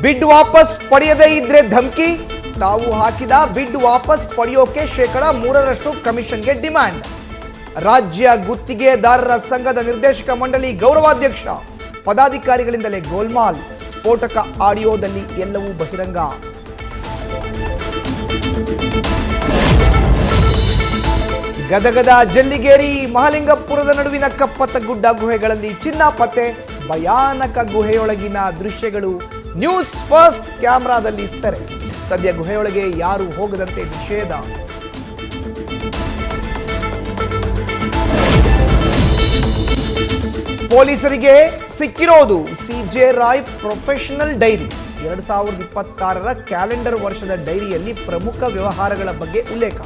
ಬಿಡ್ ವಾಪಸ್ ಪಡೆಯದೇ ಇದ್ರೆ ಧಮಕಿ. ತಾವು ಹಾಕಿದ ಬಿಡ್ ವಾಪಸ್ ಪಡೆಯೋಕೆ ₹3 ಕಮಿಷನ್ಗೆ ಡಿಮ್ಯಾಂಡ್. ರಾಜ್ಯ ಗುತ್ತಿಗೆದಾರರ ಸಂಘದ ನಿರ್ದೇಶಕ ಮಂಡಳಿ ಗೌರವಾಧ್ಯಕ್ಷ. ಪದಾಧಿಕಾರಿಗಳಿಂದಲೇ ಗೋಲ್ಮಾಲ್. ಸ್ಫೋಟಕ ಆಡಿಯೋದಲ್ಲಿ ಎಲ್ಲವೂ ಬಹಿರಂಗ. ಗದಗದ ಜಲ್ಲಿಗೇರಿ ಮಹಾಲಿಂಗಪುರದ ನಡುವಿನ ಕಪ್ಪತ್ತಗುಡ್ಡ ಗುಹೆಗಳಲ್ಲಿ ಚಿನ್ನ ಪತ್ತೆ. ಭಯಾನಕ ಗುಹೆಯೊಳಗಿನ ದೃಶ್ಯಗಳು ನ್ಯೂಸ್ ಫಸ್ಟ್ ಕ್ಯಾಮೆರಾದಲ್ಲಿ ಸೆರೆ. ಸದ್ಯ ಗುಹೆಯೊಳಗೆ ಯಾರು ಹೋಗದಂತೆ ನಿಷೇಧ. ಪೊಲೀಸರಿಗೆ ಸಿಕ್ಕಿರೋದು ಸಿಜೆ ರಾಯ್ ಪ್ರೊಫೆಷನಲ್ ಡೈರಿ. 2026ರ ಕ್ಯಾಲೆಂಡರ್ ವರ್ಷದ ಡೈರಿಯಲ್ಲಿ ಪ್ರಮುಖ ವ್ಯವಹಾರಗಳ ಬಗ್ಗೆ ಉಲ್ಲೇಖ.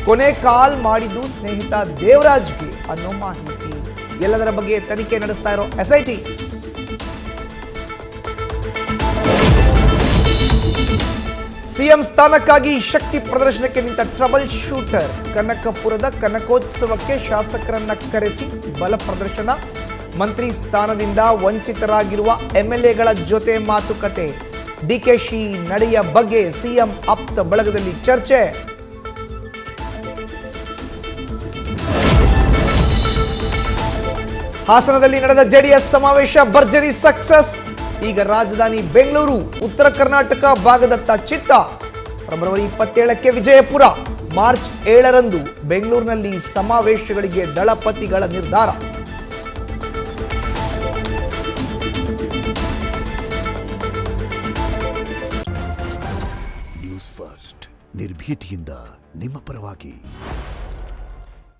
ಕೊನೆ ಕಾಲ್ ಮಾಡಿದ್ದು ಸ್ನೇಹಿತ ದೇವರಾಜ್ಗೆ ಅನ್ನೋ ಮಾಹಿತಿ. ಎಲ್ಲದರ ಬಗ್ಗೆ ತನಿಖೆ ನಡೆಸ್ತಾ ಇರೋ ಎಸ್ಐಟಿ. ಸಿಎಂ ಸ್ಥಾನಕ್ಕಾಗಿ ಶಕ್ತಿ ಪ್ರದರ್ಶನಕ್ಕೆ ನಿಂತ ಟ್ರಬಲ್ ಶೂಟರ್. ಕನಕಪುರದ ಕನಕೋತ್ಸವಕ್ಕೆ ಶಾಸಕರನ್ನ ಕರೆಸಿ ಬಲ ಪ್ರದರ್ಶನ. ಮಂತ್ರಿ ಸ್ಥಾನದಿಂದ ವಂಚಿತರಾಗಿರುವ ಎಂಎಲ್ಎಗಳ ಜೊತೆ ಮಾತುಕತೆ. ಡಿಕೆಶಿ ನಡೆಯ ಬಗ್ಗೆ ಸಿಎಂ ಆಪ್ತ ಬಳಗದಲ್ಲಿ ಚರ್ಚೆ. ಹಾಸನದಲ್ಲಿ ನಡೆದ ಜೆಡಿಎಸ್ ಸಮಾವೇಶ ಭರ್ಜರಿ ಸಕ್ಸಸ್. ಈಗ ರಾಜಧಾನಿ ಬೆಂಗಳೂರು, ಉತ್ತರ ಕರ್ನಾಟಕ ಭಾಗದತ್ತ ಚಿತ್ತ. ಫೆಬ್ರವರಿ 27ಕ್ಕೆ ವಿಜಯಪುರ, ಮಾರ್ಚ್ 7ರಂದು ಬೆಂಗಳೂರಿನಲ್ಲಿ ಸಮಾವೇಶಗಳಿಗೆ ದಳಪತಿಗಳ ನಿರ್ಧಾರ. ನ್ಯೂಸ್ ಫಸ್ಟ್ ನಿರ್ಭೀತಿಯಿಂದ ನಿಮ್ಮ ಪರವಾಗಿ.